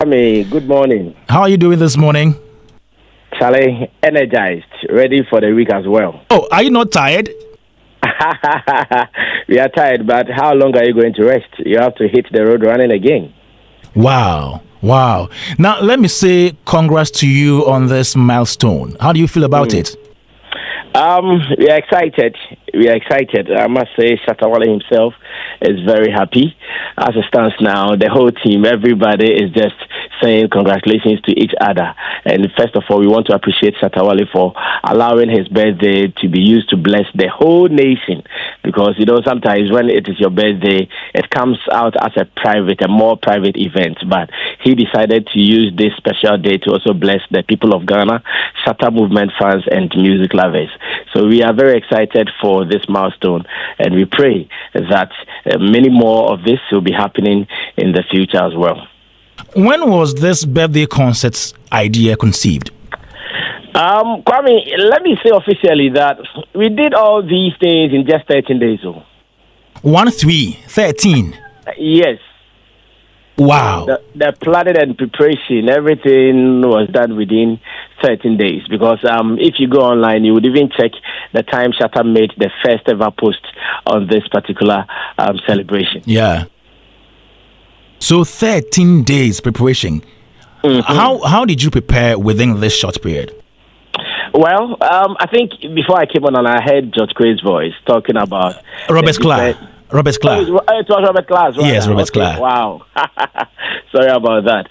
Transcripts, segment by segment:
Sammy, good morning. How are you doing this morning? Charlie, energized, ready for the week as well. Oh, are you not tired? We are tired, but how long are you going to rest? You have to hit the road running again. Wow. Wow. Now, let me say congrats to you on this milestone. How do you feel about it? We are excited. We are excited. I must say, Shatta himself is very happy. As it stands now, the whole team, everybody is just saying congratulations to each other. And first of all, we want to appreciate Shatta for allowing his birthday to be used to bless the whole nation. Because, sometimes when it is your birthday, it comes out as a more private event. But he decided to use this special day to also bless the people of Ghana, Shatta movement fans, and music lovers. So we are very excited for this milestone, and we pray that many more of this will be happening in the future as well. When was this birthday concert's idea conceived? Kwame, let me say officially that we did all these things in just 13 days. 13. Yes. Wow. The planning and preparation, everything was done within 13 days. Because if you go online, you would even check the time Shatta made the first ever post on this particular celebration. Yeah. So 13 days preparation. Mm-hmm. How did you prepare within this short period? Well, I think before I came on, I heard George Quay's voice talking about Robert Clark. Robert Clark. Oh, it was Robert Clark, right? Yes, Robert Clark. Wow. Sorry about that.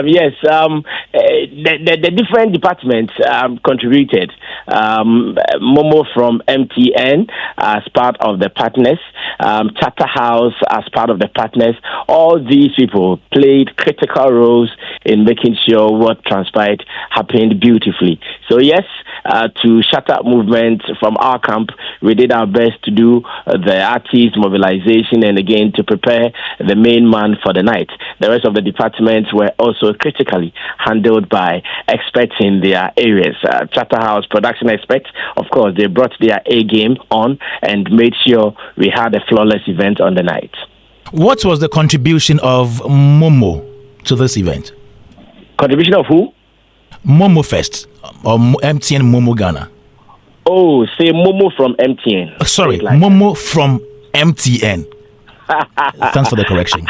Yes, the different departments contributed. Momo from MTN as part of the partners, Chatter House as part of the partners. All these people played critical roles in making sure what transpired happened beautifully. So yes, to Shatta movement from our camp, we did our best to do the artist mobilization and again to prepare the main man for the night. The rest of the departments were also critically handled by experts in their areas. Chatter House production experts, of course, they brought their A game on and made sure we had a flawless event on the night. What was the contribution of Momo to this event? Contribution of who? Momo Fest or MTN Momo Ghana. Oh, say Momo from MTN. Sorry, Momo from MTN. Thanks for the correction.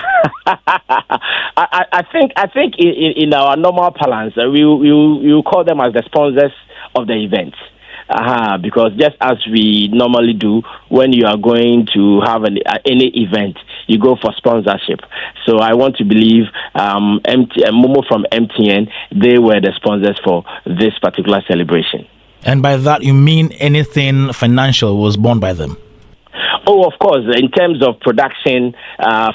I think in our normal parlance, we call them as the sponsors of the event. Because just as we normally do when you are going to have any event, you go for sponsorship. So I want to believe Momo from MTN, they were the sponsors for this particular celebration. And by that, you mean anything financial was borne by them? Oh, of course. In terms of production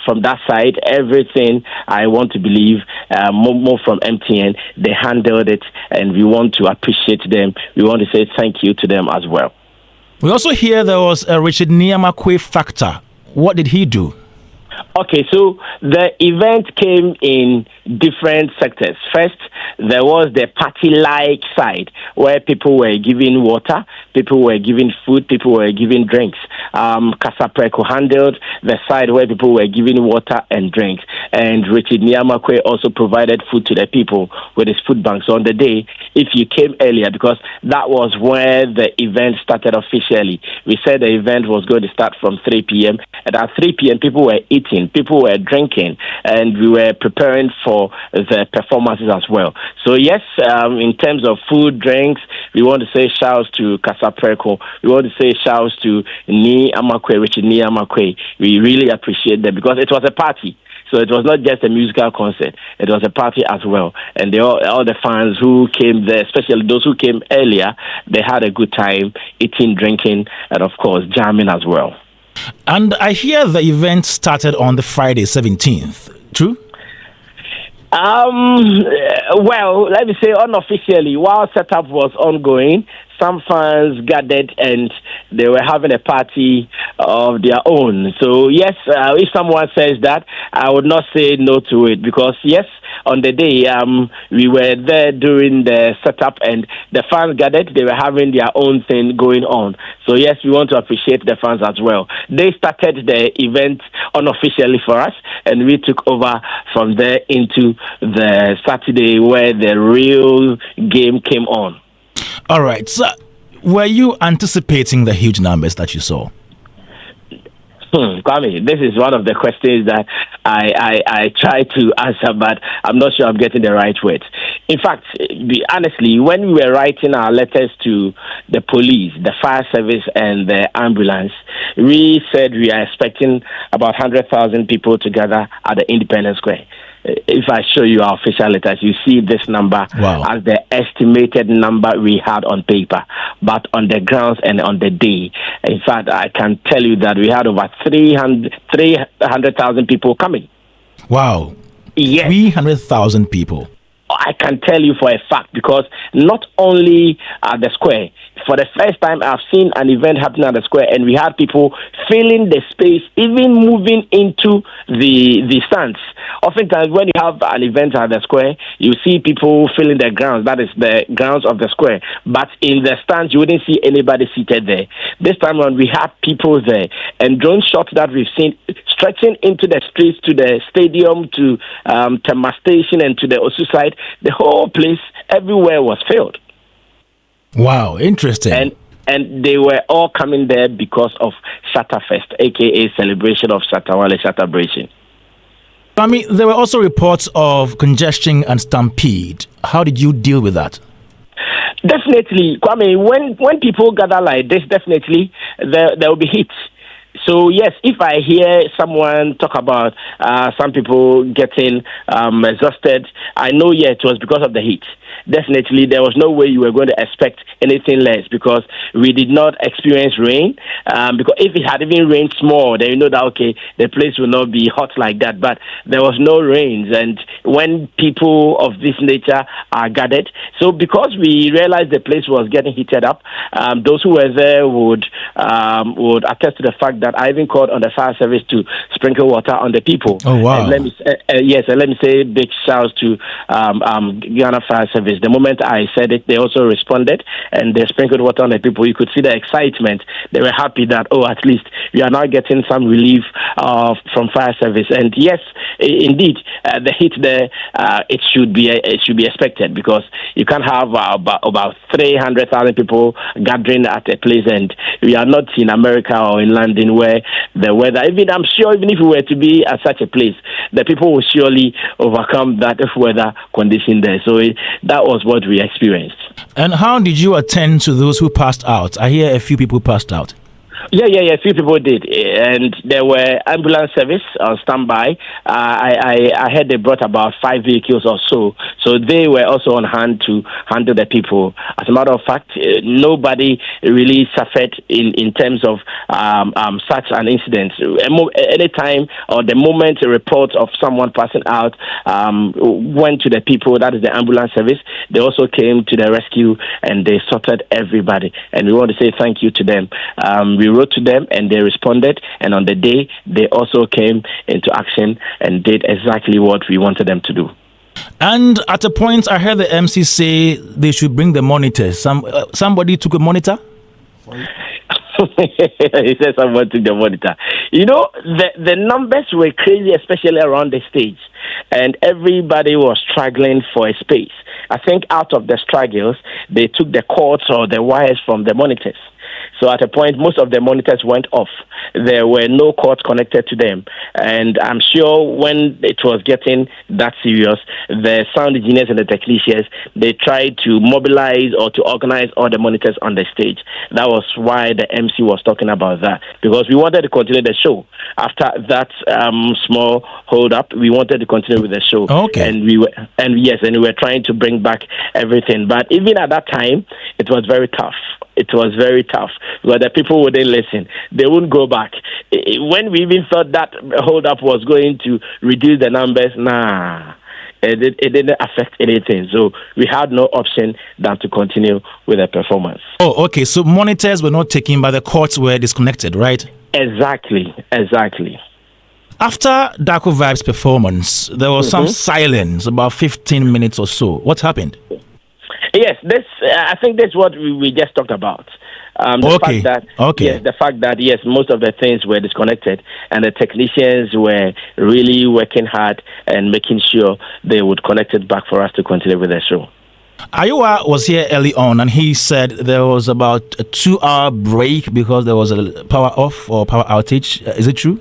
from that side, everything, I want to believe more from MTN, they handled it, and we want to appreciate them. We want to say thank you to them as well. We also hear there was a Richard Niamakwe factor. What did he do? Okay, so the event came in different sectors. First, there was the party-like side where people were giving water, people were giving food, people were giving drinks. Kasapreko handled the side where people were giving water and drinks. And Richard Niamakwe also provided food to the people with his food bank. So on the day, if you came earlier, because that was where the event started officially. We said the event was going to start from 3 p.m. And at 3 p.m., people were eating, people were drinking, and we were preparing for the performances as well. So yes, in terms of food, drinks, we want to say shouts to Kasapreko. We want to say shouts to Richard Niamakwe. We really appreciate them because it was a party. So it was not just a musical concert; it was a party as well. And all the fans who came there, especially those who came earlier, they had a good time eating, drinking, and of course jamming as well. And I hear the event started on the Friday 17th. True? Well, let me say unofficially, while setup was ongoing, some fans gathered and they were having a party of their own. So yes, if someone says that, I would not say no to it, because yes, on the day we were there during the setup and the fans gathered. They were having their own thing going on. So yes, we want to appreciate the fans as well. They started the event unofficially for us, and we took over from there into the Saturday where the real game came on. All right. So, were you anticipating the huge numbers that you saw? Kwame, this is one of the questions that I try to answer, but I'm not sure I'm getting the right words. In fact, honestly, when we were writing our letters to the police, the fire service, and the ambulance, we said we are expecting about 100,000 people to gather at the Independence Square. If I show you our official letters, you see this number as the estimated number we had on paper. But on the grounds and on the day, in fact, I can tell you that we had over 300,000 people coming. Wow. Yes. 300,000 people. I can tell you for a fact, because not only at the square, for the first time I've seen an event happening at the square, and we had people filling the space, even moving into the stands. Oftentimes when you have an event at the square, you see people filling the grounds, that is the grounds of the square. But in the stands, you wouldn't see anybody seated there. This time around, we had people there, and drone shots that we've seen stretching into the streets, to the stadium, to Tema Station, and to the Osu side. The whole place, everywhere was filled. Wow, interesting. And they were all coming there because of Shatta Fest, aka celebration of Shatta Wale Shatta Bration. I mean, there were also reports of congestion and stampede. How did you deal with that? Definitely, Kwame, when people gather like this, definitely there will be heat. So yes, if I hear someone talk about some people getting exhausted, I know it was because of the heat. Definitely, there was no way you were going to expect anything less, because we did not experience rain. Because if it had even rained small, then you know that, okay, the place will not be hot like that. But there was no rains, and when people of this nature are gathered, so because we realized the place was getting heated up, those who were there would attest to the fact that I even called on the fire service to sprinkle water on the people. Oh wow! And let me say big shouts to Ghana Fire Service. The moment I said it, they also responded, and they sprinkled water on the people. You could see the excitement. They were happy that, at least we are now getting some relief from fire service. And yes, indeed, the heat there, it should be expected, because you can't have about 300,000 people gathering at a place, and we are not in America or in London where the weather, I'm sure even if we were to be at such a place, the people will surely overcome that weather condition there. So that was what we experienced. And how did you attend to those who passed out? I hear a few people passed out. Yeah. A few people did, and there were ambulance service on standby. I heard they brought about 5 vehicles or so they were also on hand to handle the people. As a matter of fact, nobody really suffered in terms of such an incident. Anytime or the moment a report of someone passing out went to the people, that is the ambulance service, they also came to the rescue and they sorted everybody. And we want to say thank you to them. We wrote to them and they responded, and on the day they also came into action and did exactly what we wanted them to do. And at a point, I heard the MC say they should bring the monitors. Somebody took a monitor? He said someone took the monitor. The numbers were crazy, especially around the stage, and everybody was struggling for a space. I think out of the struggles, they took the cords or the wires from the monitors. So at a point, most of the monitors went off. There were no cords connected to them. And I'm sure when it was getting that serious, the sound engineers and the technicians, they tried to mobilize or to organize all the monitors on the stage. That was why the MC was talking about that, because we wanted to continue the show. After that small hold up, we wanted to continue with the show. Okay. And we were trying to bring back everything. But even at that time, it was very tough. It was very tough, but the people wouldn't listen. They wouldn't go back. When we even thought that hold up was going to reduce the numbers, it didn't affect anything. So we had no option than to continue with the performance. Oh, okay. So monitors were not taken, but the cords were disconnected, right? Exactly. After Darko Vibe's performance, there was some silence, about 15 minutes or so. What happened? Yes, I think that's what we just talked about. The fact that most of the things were disconnected, and the technicians were really working hard and making sure they would connect it back for us to continue with the show. Ayua was here early on, and he said there was about a 2-hour break because there was a power off or power outage. Is it true?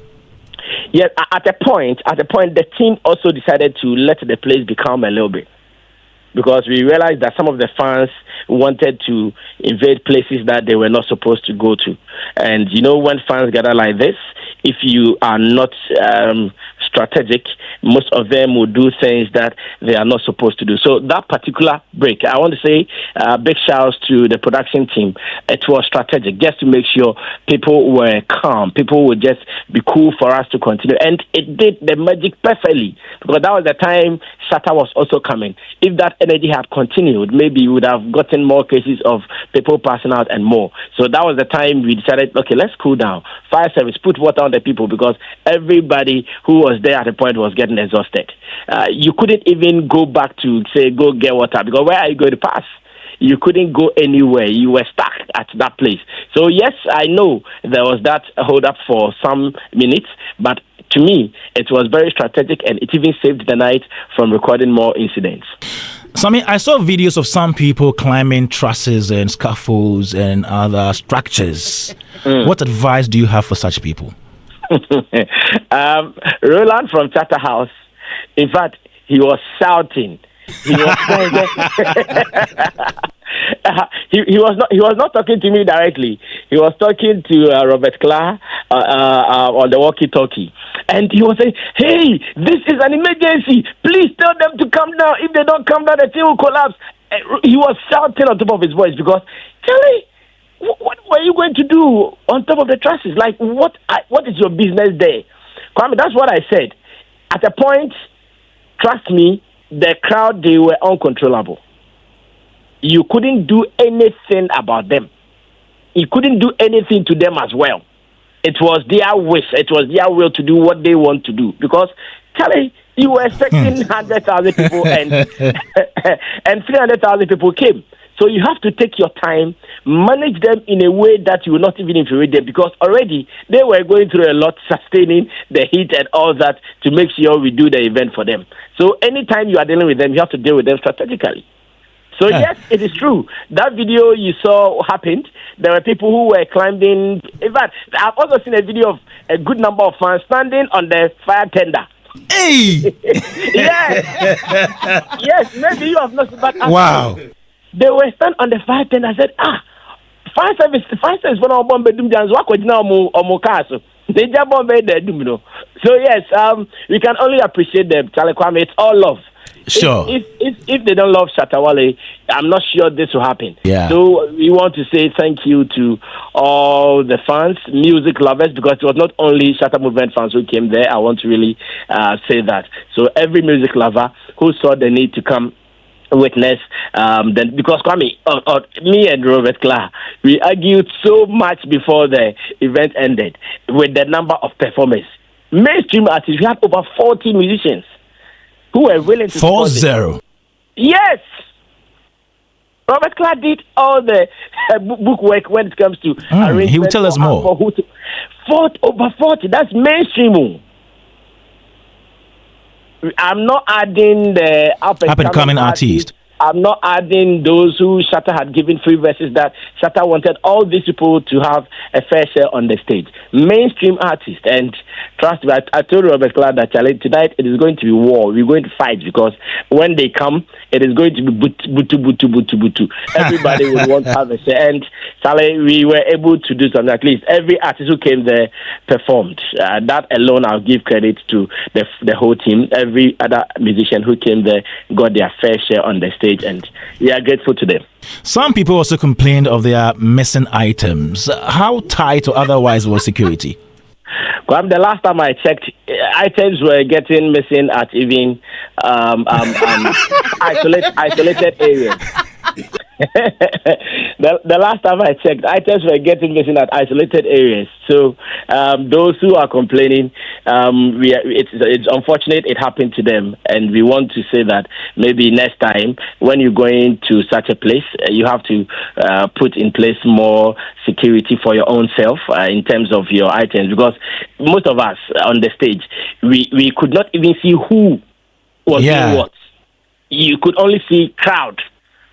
Yes, at a point, the team also decided to let the place be calm a little bit, because we realized that some of the fans wanted to invade places that they were not supposed to go to. And when fans gather like this, if you are not strategic, most of them will do things that they are not supposed to do. So that particular break, I want to say big shouts to the production team. It was strategic, just to make sure people were calm. People would just be cool for us to continue. And it did the magic perfectly, because that was the time Shatta was also coming. If that energy had continued, maybe we would have gotten more cases of people passing out and more. So that was the time we decided, okay, let's cool down. Fire service, put water on the people, because everybody who was there at the point was getting exhausted. You couldn't even go back to say, go get water, because where are you going to pass? You couldn't go anywhere. You were stuck at that place. So yes, I know there was that hold up for some minutes, but to me, it was very strategic, and it even saved the night from recording more incidents. Sammy, I saw videos of some people climbing trusses and scaffolds and other structures. What advice do you have for such people? Roland from Shatta House, in fact, he was shouting. He was he was not talking to me directly. He was talking to Robert Clark on the walkie-talkie, and he was saying, "Hey, this is an emergency. Please tell them to come down. If they don't come down, the thing will collapse." He was shouting on top of his voice, because, Charlie, what were you going to do on top of the trusses? Like, what is your business there? Kwame, that's what I said. At a point, trust me, the crowd, they were uncontrollable. You couldn't do anything about them. You couldn't do anything to them as well. It was their wish. It was their will to do what they want to do. Because, Charlie, you were expecting 100,000 people and 300,000 people came. So you have to take your time, manage them in a way that you will not even infuriate them, because already they were going through a lot, sustaining the heat and all that, to make sure we do the event for them. So anytime you are dealing with them, you have to deal with them strategically. So yes, it is true. That video you saw happened. There were people who were climbing. In fact, I've also seen a video of a good number of fans standing on the fire tender. Hey! Yes! Yes, maybe you have not seen that. Wow! They were standing on the fire tender. I said, fire service when our bomb bedroom jams work with now or castle. They just bomb bedroom, So yes, we can only appreciate them, Charlie Kwame. It's all love. Sure. If they don't love Shatta Wale, I'm not sure this will happen. Yeah. So we want to say thank you to all the fans, music lovers, because it was not only Shatta Movement fans who came there. I want to really say that. So every music lover who saw the need to come witness, then, because Kwame, me and Robert Clark, we argued so much before the event ended with the number of performers. Mainstream artists, we had over 40 musicians who were willing to 40. Yes. Robert Clark did all the book work when it comes to arrangement. He will tell us more. Over 40. That's mainstream. I'm not adding the up and coming artists. I'm not adding those who Shatta had given free verses that Shatta wanted all these people to have a fair share on the stage. Mainstream artists. And trust me, I told Robert Clark that tonight it is going to be war. We're going to fight, because when they come, it is going to be butu. Everybody would want to have a share. And Charlie, we were able to do something. At least every artist who came there performed. That alone, I'll give credit to the whole team. Every other musician who came there got their fair share on the stage, and we are grateful to them. Some people also complained of their missing items. How tight or otherwise was security? The last time I checked, items were getting missing at even isolated areas. The last time I checked, items were getting missing at isolated areas. So those who are complaining, it's unfortunate it happened to them, and we want to say that maybe next time when you're going to such a place, you have to put in place more security for your own self in terms of your items, because most of us on the stage, we could not even see who was doing what. You could only see crowd.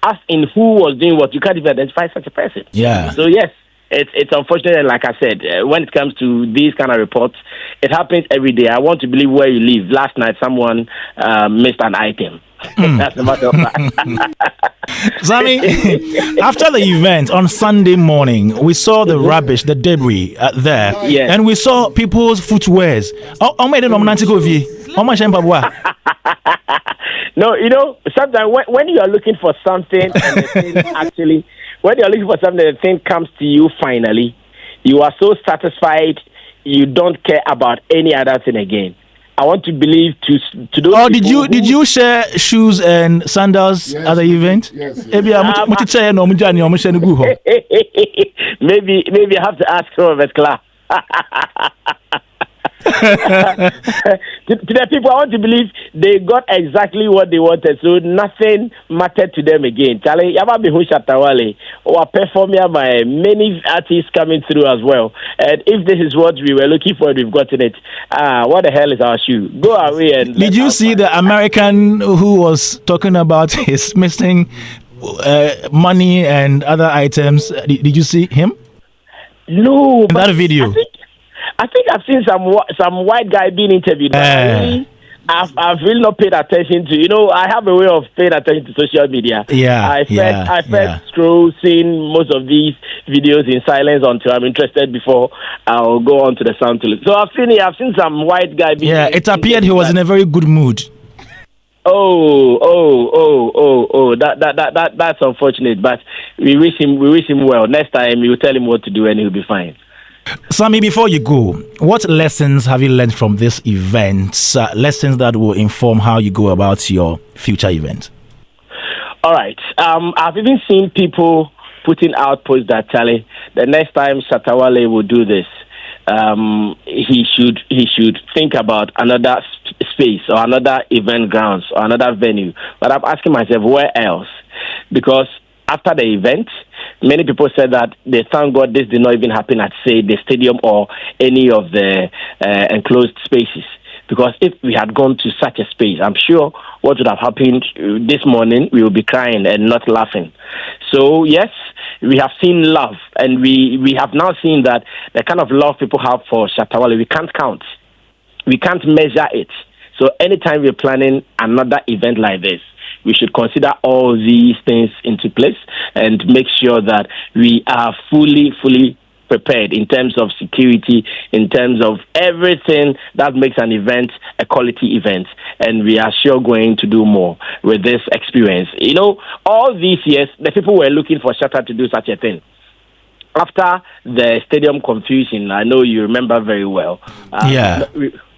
As in who was doing what, you can't even identify such a person. Yeah. So yes, it's unfortunate, and like I said, when it comes to these kind of reports, it happens every day. I want to believe where you live. Last night, someone missed an item. That's the matter of fact. Sammy, after the event on Sunday morning, we saw the rubbish, the debris there, and we saw people's footwears. No, sometimes when you are looking for something and the thing actually, when you are looking for something, the thing comes to you finally, you are so satisfied, you don't care about any other thing again. I want to believe to those. Oh, did you share shoes and sandals at the event? Yes. Maybe I have to ask Robert Clark. To the people, I want to believe they got exactly what they wanted, so nothing mattered to them again. Charlie, Yaba Bihu Shatawale, or performing by many artists coming through as well. And if this is what we were looking for, we've gotten it. What the hell is our shoe? Go away and. Did you see the American who was talking about his missing money and other items? Did you see him? No. In that video. I think I've seen some white guy being interviewed. I've really not paid attention to. I have a way of paying attention to social media. I first scroll, seeing most of these videos in silence until I'm interested before I'll go on to the sound to look. So I've seen some white guy being. Yeah, it appeared he was in a very good mood. That's unfortunate, but we wish him well. Next time you tell him what to do and he'll be fine. Sammy, before you go, what lessons have you learned from this event? Lessons that will inform how you go about your future event. All right. I've even seen people putting out posts that, Charlie, the next time Shatawale will do this, he should think about another space or another event grounds or another venue. But I'm asking myself, where else? Because after the event, many people said that they thank God this did not even happen at, say, the stadium or any of the enclosed spaces. Because if we had gone to such a space, I'm sure what would have happened this morning, we would be crying and not laughing. So, yes, we have seen love, and we have now seen that the kind of love people have for Shatawale, we can't count. We can't measure it. So anytime we're planning another event like this, we should consider all these things into place and make sure that we are fully prepared in terms of security, in terms of everything that makes an event a quality event. And we are sure going to do more with this experience. All these years, the people were looking for Shatta to do such a thing. After the stadium confusion, I know you remember very well.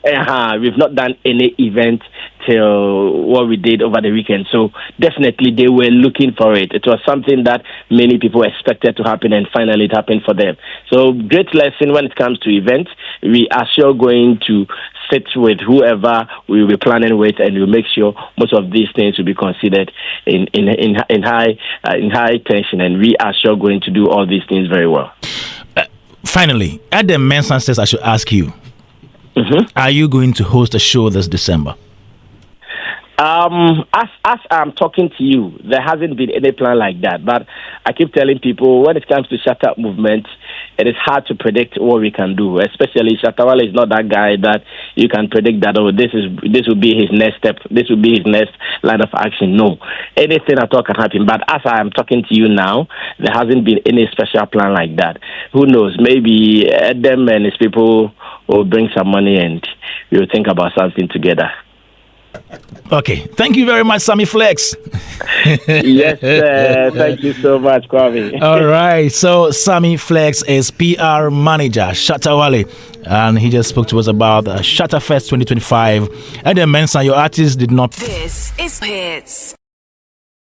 We've not done any event till what we did over the weekend. So definitely they were looking for it. It was something that many people expected to happen, and finally it happened for them. So great lesson when it comes to events. We are sure going to sit with whoever we will be planning with, and we'll make sure most of these things will be considered in high tension, and we are sure going to do all these things very well. Finally, at the men's success, I should ask you, are you going to host a show this December? As I'm talking to you, there hasn't been any plan like that. But I keep telling people, when it comes to Shatta movement, it is hard to predict what we can do. Especially Shatawale is not that guy that you can predict that, this will be his next step, this will be his next line of action. No, anything at all can happen. But as I am talking to you now, there hasn't been any special plan like that. Who knows? Maybe Adam and his people will bring some money and we'll think about something together. Okay, thank you very much, Sammy Flex. Yes, thank you so much, Kwame. All right, so Sammy Flex is PR manager, Shatta Wale, and he just spoke to us about Shatta Fest 2025. And then mention your artist did not. This is Hits.